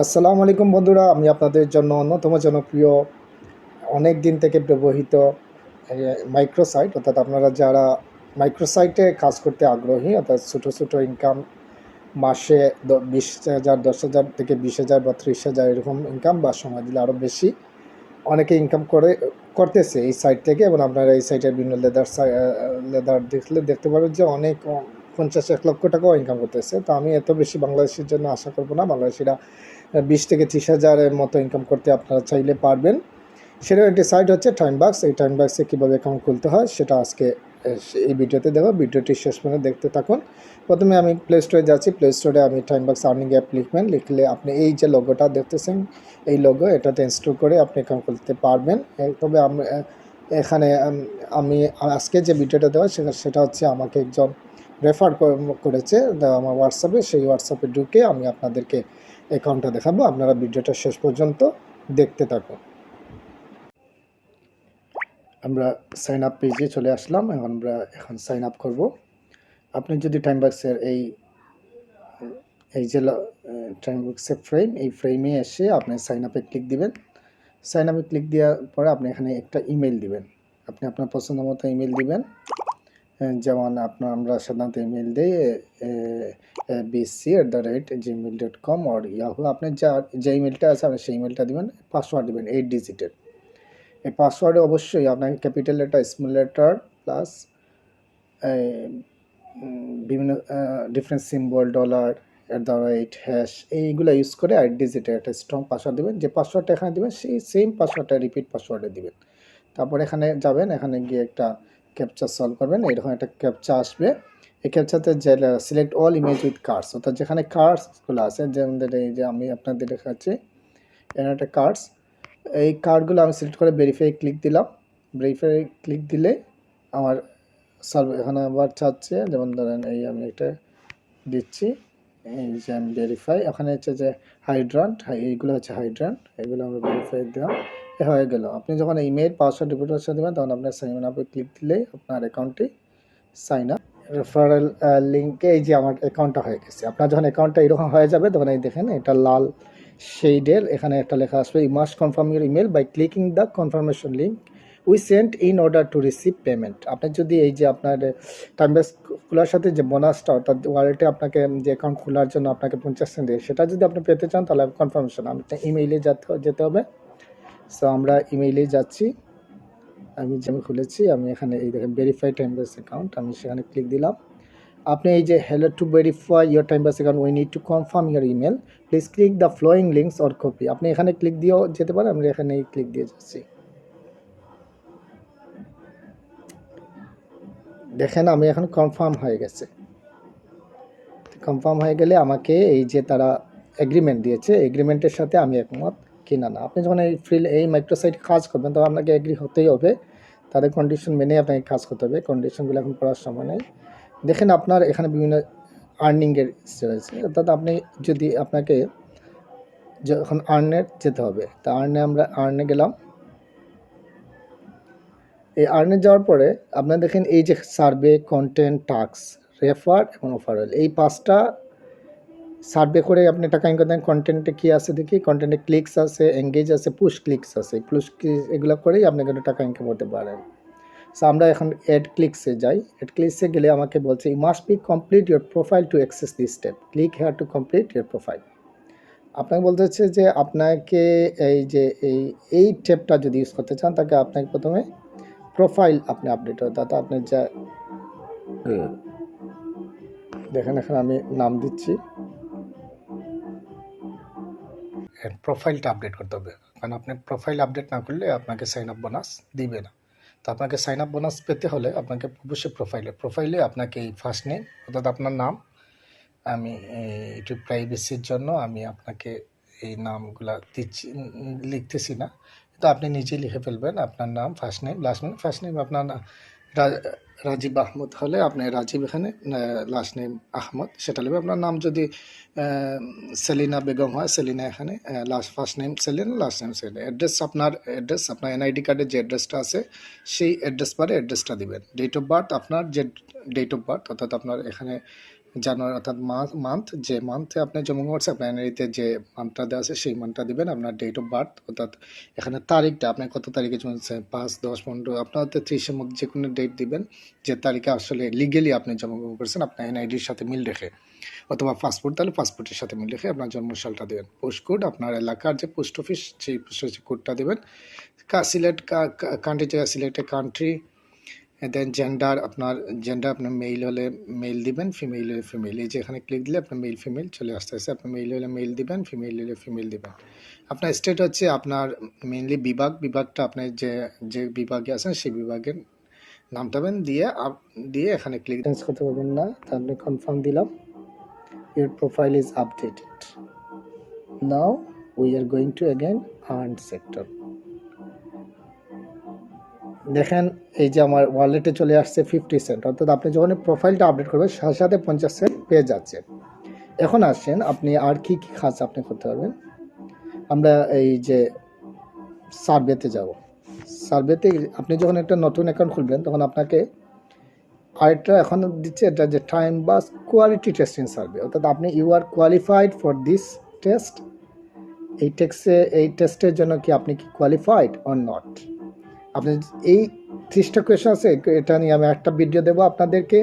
আসসালামু আলাইকুম বন্ধুরা, আমি আপনাদের জন্য অন্যতম জনপ্রিয় অনেক দিন থেকে ব্যবহৃত মাইক্রোসাইট, অর্থাৎ আপনারা যারা মাইক্রোসাইটে কাজ করতে আগ্রহী, অর্থাৎ ছোটো ছোটো ইনকাম মাসে 20,000, 10,000 থেকে 20,000 বা 30,000 এরকম ইনকাম, বা সময় দিলে আরও বেশি অনেকে ইনকাম করতেছে এই সাইট থেকে। এবং আপনারা এই সাইটের বিভিন্ন লেদার দেখতে পাবেন যে অনেক 50-1 লক্ষ টাকাও ইনকাম করতেছে। তো আমি এত বেশি বাংলাদেশের জন্য আশা করব না। বাংলাদেশিরা 20 থেকে 30,000-এর মতো ইনকাম করতে আপনারা চাইলে পারবেন। সেটাও একটি সাইট হচ্ছে টাইমবাক্স। এই টাইমবাক্সে কীভাবে অ্যাকাউন্ট খুলতে হয় সেটা আজকে এই ভিডিওতে দেখো। ভিডিওটি শেষ পর্যন্ত দেখতে থাকুন। প্রথমে আমি প্লে স্টোরে যাচ্ছি। প্লে স্টোরে আমি টাইমবাক্স আর্নিং অ্যাপ লিখবেন। লিখলে আপনি এই যে লোগোটা দেখতেছেন, এই লোগো, এটাতে ইনস্টল করে আপনি অ্যাকাউন্ট খুলতে পারবেন। তবে এখানে আমি আজকে যে ভিডিওটা দেওয়া সেটা হচ্ছে আমাকে একজন রেফার করেছে আমার হোয়াটসঅ্যাপে। সেই হোয়াটসঅ্যাপে ঢুকে আমি আপনাদেরকে অ্যাকাউন্টটা দেখাবো। আপনারা ভিডিওটা শেষ পর্যন্ত দেখতে থাকুন। আমরা সাইন আপ পেজে চলে আসলাম। আমরা এখন সাইন আপ করব। আপনি যদি টাইমবাক্সের এই যে টাইমবাক্সের এই ফ্রেমে এসে আপনি সাইন আপে ক্লিক দিবেন। সাইন আপে ক্লিক দেওয়ার পরে আপনি এখানে একটা ইমেল দিবেন। আপনি আপনার পছন্দ মতো ইমেল দিবেন। যেমন আমরা সাধারণত ইমেল দিই bc@gmail.com or ইয়াহু। আপনি যে ইমেলটা আছে আপনি সেই ইমেলটা দিবেন। পাসওয়ার্ড দিবেন 8 ডিজিটের। এই পাসওয়ার্ডে অবশ্যই আপনাকে capital letter, small letter plus বিভিন্ন ডিফারেন্ট সিম্বল, $, হ্যাশ, এইগুলো ইউজ করে 8 ডিজিটের একটা স্ট্রং পাসওয়ার্ড দেবেন। যে পাসওয়ার্ডটা এখানে দেবেন সেই সেম পাসওয়ার্ডটা রিপিট পাসওয়ার্ডে দিবেন। তারপর এখানে যাবেন, এখানে গিয়ে একটা ক্যাপচা সলভ করবেন। এরকম একটা ক্যাপচা আসবে। এই ক্যাপচাতে যে select all image with cards, অর্থাৎ যেখানে কার্ডসগুলো আছে, যেমন এই যে আমি আপনাদের দেখাচ্ছি এখানে একটা কার্ডস, এই কার্ডগুলো আমি সিলেক্ট করে ভেরিফাই ক্লিক দিলাম। ভেরিফাই ক্লিক দিলে আমার এখানে আবার চাচ্ছে, যেমন ধরেন এই আমি এটা দিচ্ছি, এই যে আমি ভেরিফাই, ওখানে হচ্ছে যে হাইড্রান্ট, এইগুলো হচ্ছে হাইড্রান্ট, এগুলো আমরা ভেরিফাই দিলাম, হয়ে গেল। আপনি যখন ইমেল, পাসওয়ার্ড, রিপিট পাসওয়ার্ড দেবেন তখন আপনার সাইন আপে ক্লিক দিলেই আপনার অ্যাকাউন্টটি সাইন আপ। রেফারেল লিঙ্কে এই যে আমার অ্যাকাউন্টটা হয়ে গেছে। আপনার যখন অ্যাকাউন্টটা এরকম হয়ে যাবে তখন এই দেখেন এটা লাল শেডের, এখানে একটা লেখা আসবে you must confirm your email by clicking the confirmation link we sent in order to receive payment. আপনি যদি এই যে আপনার টাইমবাক্স খোলার সাথে যে বোনাসটা, অর্থাৎ ওয়ালেটে আপনাকে যে অ্যাকাউন্ট খোলার জন্য আপনাকে 50 সেন্ট দেয়, সেটা যদি আপনি পেতে চান তাহলে কনফার্মেশন আপনার ইমেইলে যেতে হবে। সো আমরা ইমেইলেই যাচ্ছি। আমি খুলেছি, আমি এখানে এই দেখেন ভেরিফাই টাইমবাক্স অ্যাকাউন্ট, আমি সেখানে ক্লিক দিলাম। আপনি এই যে hello, to verify your Timebox account we need to confirm your email, please click the following links or copy. আপনি এখানে ক্লিক দিয়েও যেতে পারেন, আমরা এখানে ক্লিক দিয়ে যাচ্ছি। দেখেন আমি এখন কনফার্ম হয়ে গেছে। কনফার্ম হয়ে গেলে আমাকে এই যে তারা এগ্রিমেন্ট দিয়েছে, এগ্রিমেন্টের সাথে আমি একমত কিনা না। আপনি যখন এই মাইক্রোসাইটে কাজ করবেন তখন আপনাকে এগ্রি হতেই হবে, তাদের কন্ডিশন মেনে আপনাকে কাজ করতে হবে। কন্ডিশনগুলো এখন পড়ার সময় নেই। দেখেন আপনার এখানে বিভিন্ন আর্নিংয়ের রয়েছে, অর্থাৎ আপনি যদি আপনাকে যখন আর্নে যেতে হবে, তা আমরা আর্নে গেলাম। এই আর্নে যাওয়ার পরে আপনার দেখেন এই যে সার্ভে, কন্টেন্ট, টাস্ক, রেফার এবং অফারেল, এই 5টা সার্ভে করে আপনি টাকা ইনকাম করেন। কন্টেন্টে কী আছে দেখি, কন্টেন্টে ক্লিকস আছে, এঙ্গেজ আছে, পুশ ক্লিকস আছে। এগুলো করেই আপনি কিন্তু টাকা ইনকাম করতে পারেন। সো আমরা এখন অ্যাড ক্লিকসে যাই। অ্যাড ক্লিকসে গেলে আমাকে বলছে you must be complete your profile to access this step, click here to complete your profile. আপনাকে বলতে হচ্ছে যে আপনাকে এই যে এই টেপটা যদি ইউজ করতে চান তাকে আপনাকে প্রথমে প্রোফাইল আপনি আপডেট হয়, তাতে আপনার যা দেখেন এখানে আমি নাম দিচ্ছি, প্রোফাইলটা আপডেট করতে হবে, কারণ আপনার প্রোফাইল আপডেট না করলে আপনাকে সাইন আপ বোনাস দিবে না। তো আপনাকে সাইন আপ বোনাস পেতে হলে আপনাকে অবশ্যই প্রোফাইলে আপনাকে এই ফার্স্ট নেম, অর্থাৎ আপনার নাম, আমি একটু প্রাইভেসির জন্য আমি আপনাকে এই নামগুলা লিখতেছি না, তো আপনি নিজেই লিখে ফেলবেন আপনার নাম, first name, last name. First name আপনার রাজীব আহমদ হলে আপনি রাজীব, এখানে লাস্ট নেম আহমদ সেটা নেবে। আপনার নাম যদি সেলিনা বেগম হয়, সেলিনা এখানে, first name Selina, last name Selina. আপনার এনআইডি কার্ডের যে অ্যাড্রেসটা আছে সেই অ্যাড্রেস বারে অ্যাড্রেসটা দিবেন। ডেট অফ বার্থ, আপনার যে ডেট অফ বার্থ, অর্থাৎ আপনার এখানে জানুয়ারি অর্থাৎ মান্থ, যে মান্থে আপনি জন্ম করছে আপনার এনআইডিতে যে মান্থটা দেওয়া আছে সেই মান্থটা দিবেন। আপনার ডেট অফ বার্থ অর্থাৎ এখানে তারিখটা আপনি কত তারিখে জন্মেছেন, 5, 10, 15 আপনার হয়তো 30-এর মধ্যে যে কোনো ডেট দিবেন যে তারিখে আসলে লিগেলি আপনি জন্মগ্রহণ করেছেন আপনার এনআইডির সাথে মিল রেখে, অথবা পাসপোর্ট তাহলে পাসপোর্টের সাথে মিল রেখে আপনার জন্মসালটা দেবেন। পোস্ট কোড আপনার এলাকার যে পোস্ট অফিস সেই পোস্ট অফিস কোডটা দেবেন। সিলেক্ট কান্ট্রি জায়গা সিলেক্টেড কান্ট্রি, দেন জেন্ডার আপনার মেল হলে মেল দিবেন, ফিমেল হলে ফিমেল। এই যে এখানে ক্লিক দিলে আপনার মেল ফিমেল চলে আসতেছে। আপনার মেল হলে মেল দিবেন, ফিমেল হলে ফিমেল দিবেন। আপনার স্টেট হচ্ছে আপনার মেইনলি বিভাগটা আপনার যে বিভাগে আছেন সেই বিভাগের নামটা দেবেন, দিয়ে এখানে ক্লিক চেঞ্জ করতে পারবেন না, তাহলে কনফার্ম দিলাম। Your profile is updated. Now we are going to again earn sector. দেখেন এই যে আমার ওয়ালেটে চলে আসছে 50 সেন্ট, অর্থাৎ আপনি যখন প্রোফাইলটা আপডেট করবেন সাথে সাথে 50 সেন্ট পেয়ে যাচ্ছে। এখন আসেন আপনি আর কি কি কাজ আপনি করতে পারবেন। আমরা এই যে সার্ভেতে যাব। সার্ভেতে আপনি যখন একটা নতুন অ্যাকাউন্ট খুলবেন তখন আপনাকে আরেকটা এখন দিচ্ছে, এটা যে টাইম বাস কোয়ালিটি টেস্টিং সার্ভে, অর্থাৎ আপনি you are qualified for this test. এই টেস্টের জন্য কি আপনি কি কোয়ালিফাইড অর নট। আপনি এই 30টা কোয়েশ্চন আছে, এটা নিয়ে আমি একটা ভিডিও দেবো আপনাদেরকে।